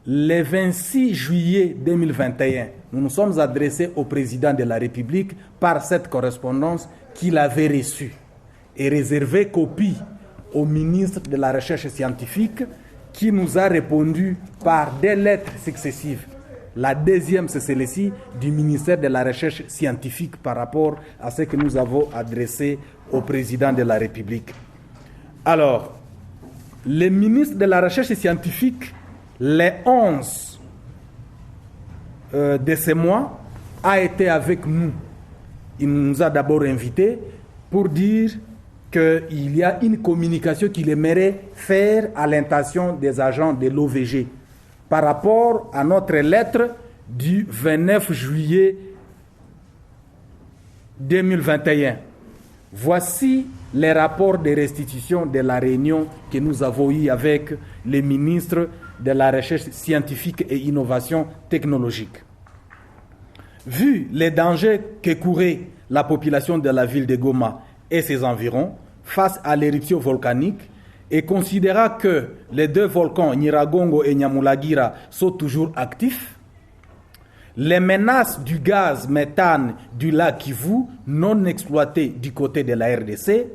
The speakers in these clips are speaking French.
Le 26 juillet 2021, nous nous sommes adressés au président de la République par cette correspondance qu'il avait reçue et réservé copie au ministre de la Recherche scientifique qui nous a répondu par des lettres successives. La deuxième, c'est celle-ci du ministère de la Recherche scientifique par rapport à ce que nous avons adressé au président de la République. Alors, le ministre de la Recherche scientifique, le 11 de ce mois, a été avec nous. Il nous a d'abord invités pour dire qu'il y a une communication qu'il aimerait faire à l'intention des agents de l'OVG par rapport à notre lettre du 29 juillet 2021. Voici les rapports de restitution de la réunion que nous avons eue avec le ministre de la Recherche scientifique et innovation technologique. Vu les dangers que courait la population de la ville de Goma et ses environs face à l'éruption volcanique, et considérant que les deux volcans, Nyiragongo et Nyamulagira, sont toujours actifs, les menaces du gaz méthane du lac Kivu non exploité du côté de la RDC,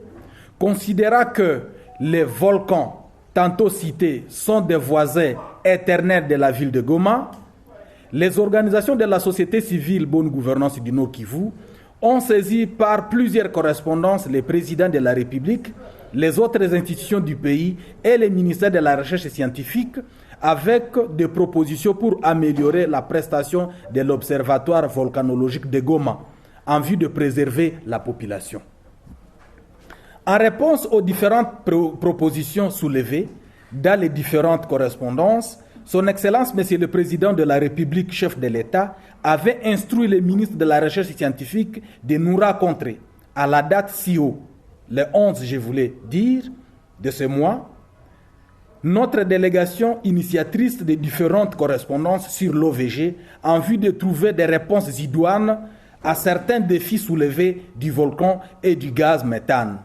considérant que les volcans tantôt cités sont des voisins éternels de la ville de Goma, les organisations de la société civile Bonne Gouvernance du Nord Kivu ont saisi par plusieurs correspondances les présidents de la République, les autres institutions du pays et les ministères de la Recherche scientifique avec des propositions pour améliorer la prestation de l'Observatoire volcanologique de Goma en vue de préserver la population. En réponse aux différentes propositions soulevées dans les différentes correspondances, Son Excellence, Monsieur le Président de la République, chef de l'État, avait instruit le ministre de la Recherche scientifique de nous rencontrer à la date si haut, le 11, je voulais dire, de ce mois, notre délégation initiatrice de différentes correspondances sur l'OVG en vue de trouver des réponses idoines à certains défis soulevés du volcan et du gaz méthane.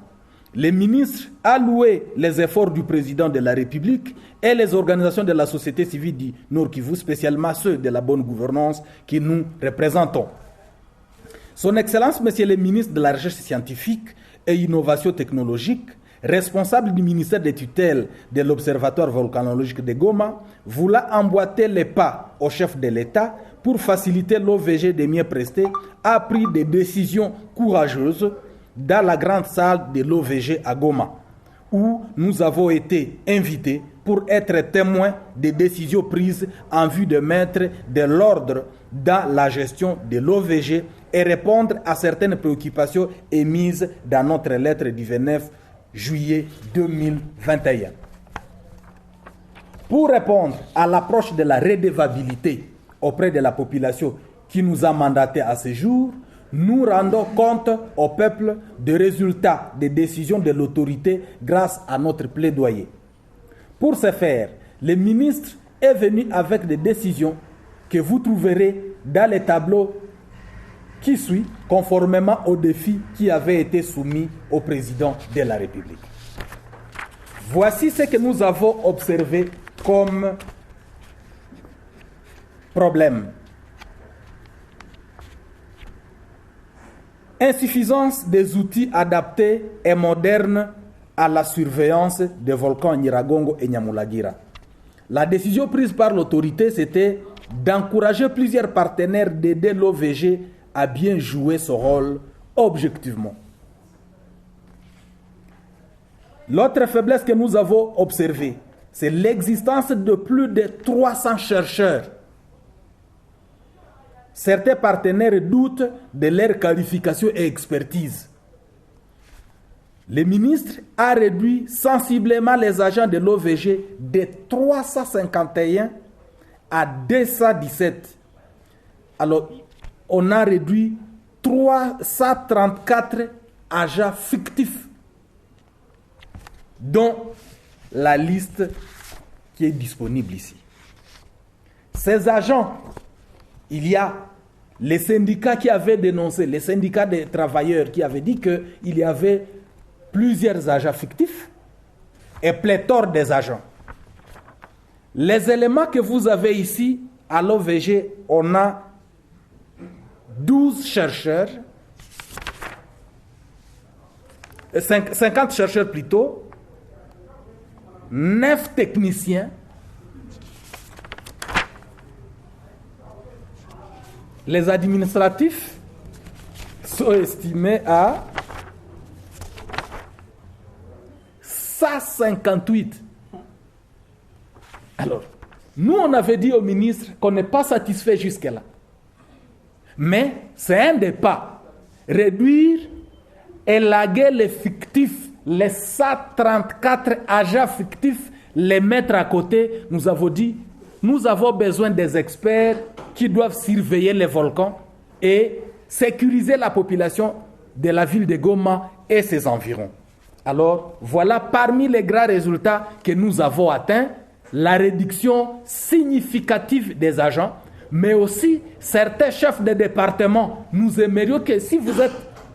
Le ministre a loué les efforts du président de la République et les organisations de la société civile du Nord Kivu, spécialement ceux de la bonne gouvernance que nous représentons. Son Excellence, Monsieur le ministre de la Recherche scientifique et innovation technologique, responsable du ministère des tutelles de l'Observatoire volcanologique de Goma, voulait emboîter les pas au chef de l'État pour faciliter l'OVG de mieux prester, a pris des décisions courageuses dans la grande salle de l'OVG à Goma, où nous avons été invités pour être témoins des décisions prises en vue de mettre de l'ordre dans la gestion de l'OVG et répondre à certaines préoccupations émises dans notre lettre du 29 juillet 2021. Pour répondre à l'approche de la redevabilité auprès de la population qui nous a mandatés à ce jour, nous rendons compte au peuple des résultats des décisions de l'autorité grâce à notre plaidoyer. Pour ce faire, le ministre est venu avec des décisions que vous trouverez dans les tableaux qui suit, conformément aux défis qui avaient été soumis au président de la République. Voici ce que nous avons observé comme problème. Insuffisance des outils adaptés et modernes à la surveillance des volcans Nyiragongo et Nyamulagira. La décision prise par l'autorité, c'était d'encourager plusieurs partenaires d'aider l'OVG à bien jouer son rôle objectivement. L'autre faiblesse que nous avons observée, c'est l'existence de plus de 300 chercheurs. Certains partenaires doutent de leur qualification et expertise. Le ministre a réduit sensiblement les agents de l'OVG de 351 à 217. Alors, on a réduit 334 agents fictifs, dont la liste qui est disponible ici. Ces agents, il y a les syndicats qui avaient dénoncé, les syndicats des travailleurs qui avaient dit qu'il y avait plusieurs agents fictifs et pléthore des agents. Les éléments que vous avez ici, à l'OVG, on a 12 chercheurs, 50 chercheurs plutôt, 9 techniciens, les administratifs sont estimés à 158. Alors, nous, on avait dit au ministre qu'on n'est pas satisfait jusque-là. Mais c'est un des pas. Réduire, élaguer les fictifs, les 134 agents fictifs, les mettre à côté. Nous avons dit, nous avons besoin des experts qui doivent surveiller les volcans et sécuriser la population de la ville de Goma et ses environs. Alors, voilà parmi les grands résultats que nous avons atteints, la réduction significative des agents, mais aussi certains chefs de département. Nous aimerions que si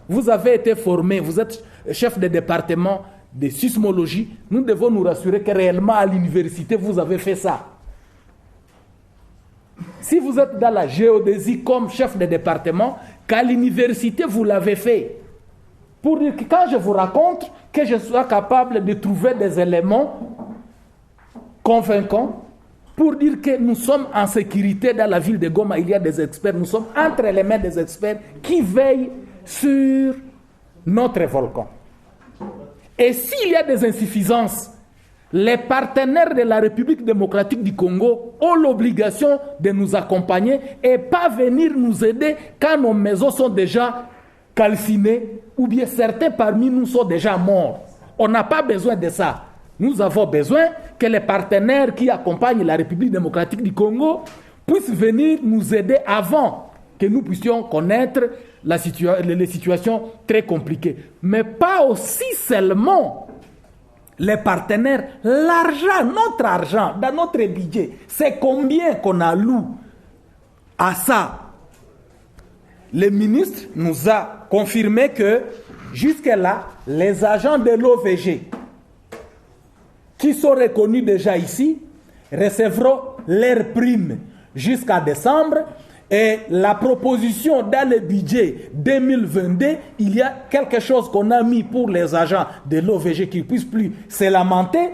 vous avez été formé, vous êtes chef de département de sismologie, nous devons nous rassurer que réellement à l'université, vous avez fait ça. Si vous êtes dans la géodésie comme chef de département, qu'à l'université, vous l'avez fait. Pour dire que quand je vous raconte, que je sois capable de trouver des éléments convaincants pour dire que nous sommes en sécurité dans la ville de Goma. Il y a des experts, nous sommes entre les mains des experts qui veillent sur notre volcan. Et s'il y a des insuffisances, les partenaires de la République démocratique du Congo ont l'obligation de nous accompagner et pas venir nous aider quand nos maisons sont déjà calcinées ou bien certains parmi nous sont déjà morts. On n'a pas besoin de ça. Nous avons besoin que les partenaires qui accompagnent la République démocratique du Congo puissent venir nous aider avant que nous puissions connaître les situations très compliquées. Mais pas aussi seulement les partenaires. L'argent, notre argent, dans notre budget, c'est combien qu'on alloue à ça? Le ministre nous a confirmé que jusque-là, les agents de l'OVG qui sont reconnus déjà ici recevront leurs primes jusqu'à décembre. Et la proposition dans le budget 2022, il y a quelque chose qu'on a mis pour les agents de l'OVG qui ne puissent plus se lamenter.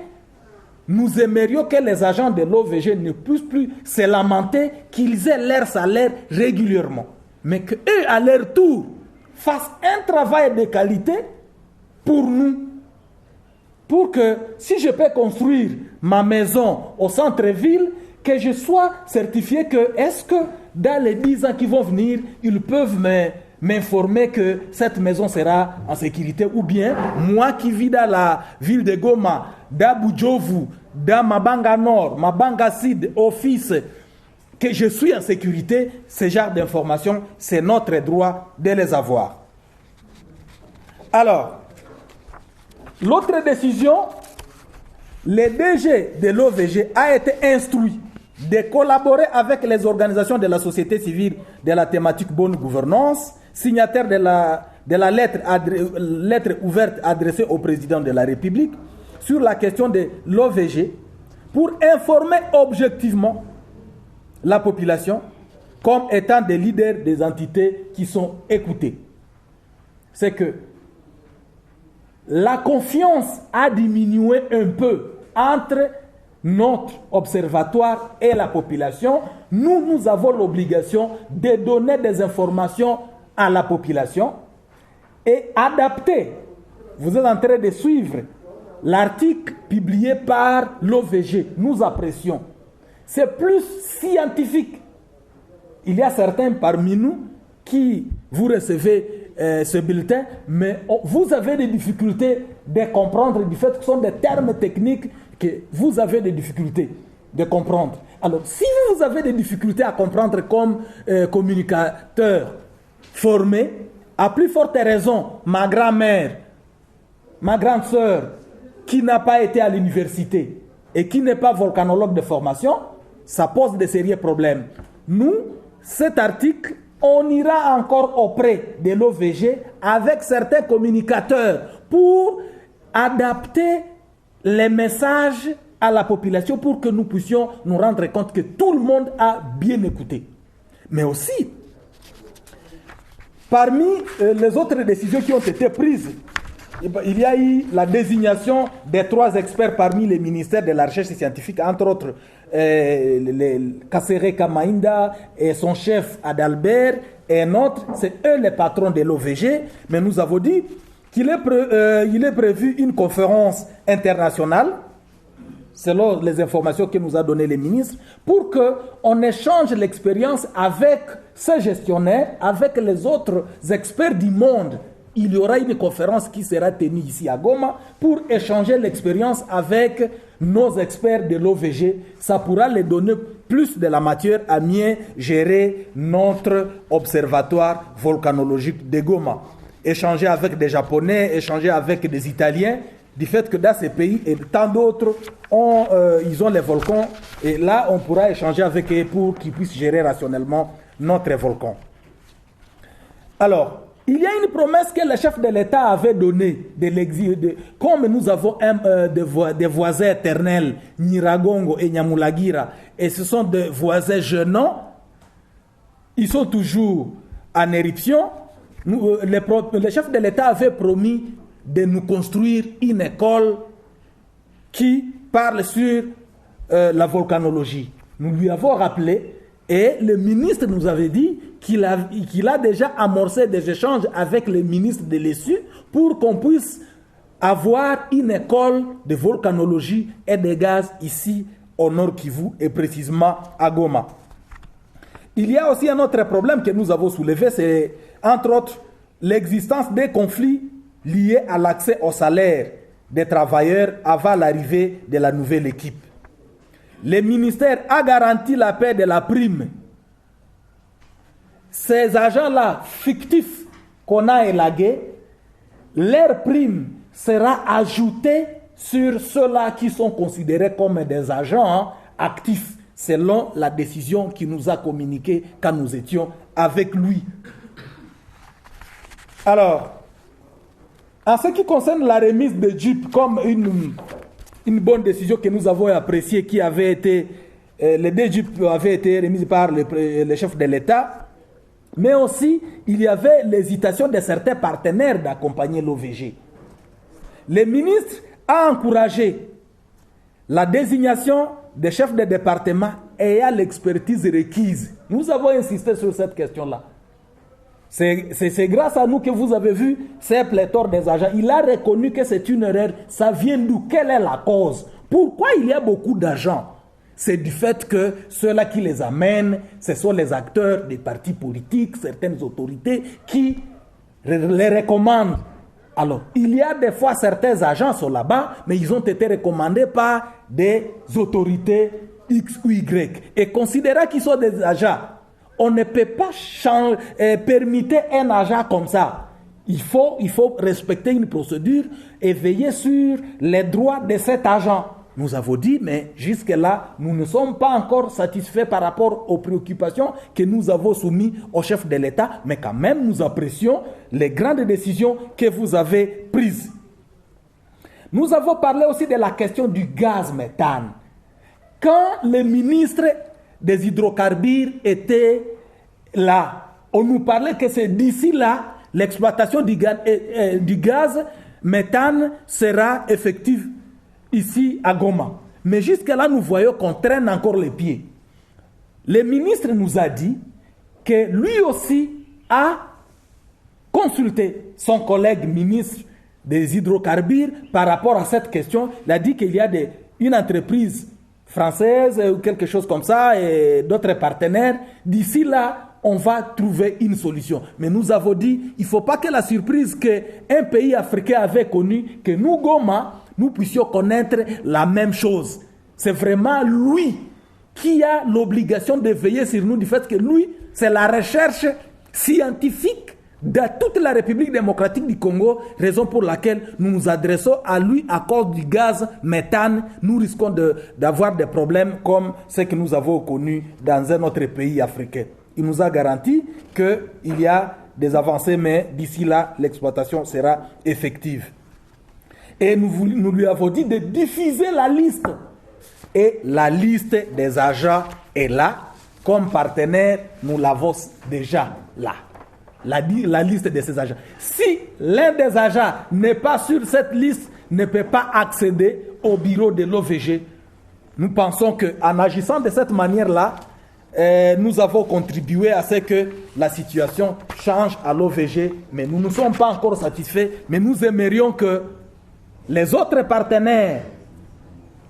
Nous aimerions que les agents de l'OVG ne puissent plus se lamenter, qu'ils aient leur salaire régulièrement. Mais qu'eux, à leur tour, fassent un travail de qualité pour nous. Pour que, si je peux construire ma maison au centre-ville, que je sois certifié que, est-ce que dans les 10 ans qui vont venir, ils peuvent m'informer que cette maison sera en sécurité. Ou bien, moi qui vis dans la ville de Goma, dans Boudjovu, dans Mabanga Nord, Mabanga Sud, Office, que je suis en sécurité, ce genre d'informations, c'est notre droit de les avoir. Alors, l'autre décision, le DG de l'OVG a été instruit de collaborer avec les organisations de la société civile de la thématique bonne gouvernance, signataires de la lettre ouverte adressée au président de la République sur la question de l'OVG pour informer objectivement la population comme étant des leaders des entités qui sont écoutées. C'est que la confiance a diminué un peu entre notre observatoire et la population. Nous avons l'obligation de donner des informations à la population et adapter. Vous êtes en train de suivre l'article publié par l'OVG. Nous apprécions. C'est plus scientifique. Il y a certains parmi nous qui vous recevez ce bulletin, mais vous avez des difficultés de comprendre du fait que ce sont des termes techniques que vous avez des difficultés de comprendre. Alors, si vous avez des difficultés à comprendre comme communicateur formé, à plus forte raison, ma grand-mère, ma grande sœur, qui n'a pas été à l'université et qui n'est pas volcanologue de formation, ça pose de sérieux problèmes. Nous, cet article, on ira encore auprès de l'OVG avec certains communicateurs pour adapter les messages à la population pour que nous puissions nous rendre compte que tout le monde a bien écouté. Mais aussi, parmi les autres décisions qui ont été prises, il y a eu la désignation des 3 experts parmi les ministères de la recherche scientifique, entre autres Kassere Kamainda et son chef Adalbert et un autre, c'est eux les patrons de l'OVG, mais nous avons dit qu'il est prévu une conférence internationale, selon les informations que nous a données les ministres, pour qu'on échange l'expérience avec ces gestionnaires, avec les autres experts du monde. Il y aura une conférence qui sera tenue ici à Goma pour échanger l'expérience avec nos experts de l'OVG. Ça pourra les donner plus de la matière à mieux gérer notre observatoire volcanologique de Goma. Échanger avec des Japonais, échanger avec des Italiens, du fait que dans ces pays et tant d'autres, ils ont les volcans. Et là, on pourra échanger avec eux pour qu'ils puissent gérer rationnellement notre volcan. Alors, il y a une promesse que le chef de l'État avait donnée de l'exil. Comme nous avons des voisins éternels, Nyiragongo et Nyamulagira, et ce sont des voisins gênants, ils sont toujours en éruption. Le chef de l'État avait promis de nous construire une école qui parle sur la volcanologie. Nous lui avons rappelé et le ministre nous avait dit qu'il a déjà amorcé des échanges avec les ministres de l'ESU pour qu'on puisse avoir une école de volcanologie et de gaz ici au Nord Kivu et précisément à Goma. Il y a aussi un autre problème que nous avons soulevé, c'est entre autres l'existence des conflits liés à l'accès au salaire des travailleurs avant l'arrivée de la nouvelle équipe. Le ministère a garanti la paie de la prime. Ces agents-là, fictifs qu'on a élagués, leur prime sera ajoutée sur ceux-là qui sont considérés comme des agents actifs, selon la décision qu'il nous a communiquée quand nous étions avec lui. Alors, en ce qui concerne la remise de JIP comme une bonne décision que nous avons appréciée, qui avait été, les 2 JIP avaient été remises par le chef de l'État, mais aussi il y avait l'hésitation de certains partenaires d'accompagner l'OVG. Le ministre a encouragé la désignation des chefs de département ayant l'expertise requise. Nous avons insisté sur cette question-là. C'est grâce à nous que vous avez vu ces pléthores des agents. Il a reconnu que c'est une erreur. Ça vient d'où? Quelle est la cause? Pourquoi il y a beaucoup d'agents? C'est du fait que ceux-là qui les amènent, ce sont les acteurs des partis politiques, certaines autorités qui les recommandent. Alors, il y a des fois certains agents sont là-bas, mais ils ont été recommandés par des autorités X ou Y. Et considérant qu'ils sont des agents, on ne peut pas permettre un agent comme ça. Il faut respecter une procédure et veiller sur les droits de cet agent. Nous avons dit, mais jusque-là, nous ne sommes pas encore satisfaits par rapport aux préoccupations que nous avons soumises au chef de l'État, mais quand même, nous apprécions les grandes décisions que vous avez prises. Nous avons parlé aussi de la question du gaz méthane. Quand le ministre des hydrocarbures était là, on nous parlait que c'est d'ici là, l'exploitation du gaz méthane sera effective ici à Goma. Mais jusque-là, nous voyons qu'on traîne encore les pieds. Le ministre nous a dit que lui aussi a consulté son collègue ministre des hydrocarbures par rapport à cette question. Il a dit qu'il y a une entreprise française ou quelque chose comme ça et d'autres partenaires. D'ici là, on va trouver une solution. Mais nous avons dit, il ne faut pas que la surprise qu'un pays africain avait connue, que nous, Goma, nous puissions connaître la même chose. C'est vraiment lui qui a l'obligation de veiller sur nous du fait que lui, c'est la recherche scientifique de toute la République démocratique du Congo, raison pour laquelle nous nous adressons à lui à cause du gaz méthane. Nous risquons d'avoir des problèmes comme ceux que nous avons connus dans un autre pays africain. Il nous a garanti qu'il y a des avancées, mais d'ici là, l'exploitation sera effective. Et nous lui avons dit de diffuser la liste et la liste des agents est là. Comme partenaire, nous l'avons déjà là. La liste de ces agents. Si l'un des agents n'est pas sur cette liste, ne peut pas accéder au bureau de l'OVG, nous pensons qu'en agissant de cette manière-là, nous avons contribué à ce que la situation change à l'OVG, mais nous ne sommes pas encore satisfaits, mais nous aimerions que les autres partenaires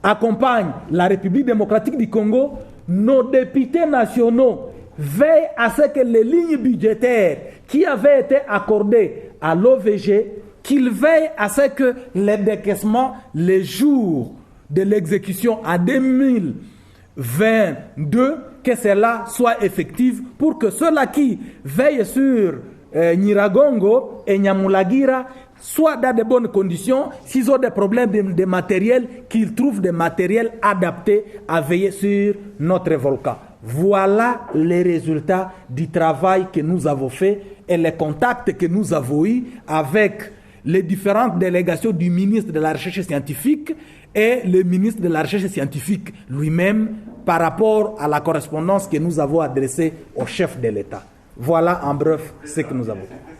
accompagnent la République démocratique du Congo. Nos députés nationaux veillent à ce que les lignes budgétaires qui avaient été accordées à l'OVG, qu'ils veillent à ce que les décaissements, les jours de l'exécution en 2022, que cela soit effectif pour que ceux-là qui veillent sur Nyiragongo et Nyamulagira soient dans de bonnes conditions. S'ils ont des problèmes de matériel, qu'ils trouvent des matériels adaptés à veiller sur notre volcan. Voilà les résultats du travail que nous avons fait et les contacts que nous avons eus avec les différentes délégations du ministre de la Recherche scientifique et le ministre de la Recherche scientifique lui-même par rapport à la correspondance que nous avons adressée au chef de l'État. Voilà en bref ce que nous avons fait.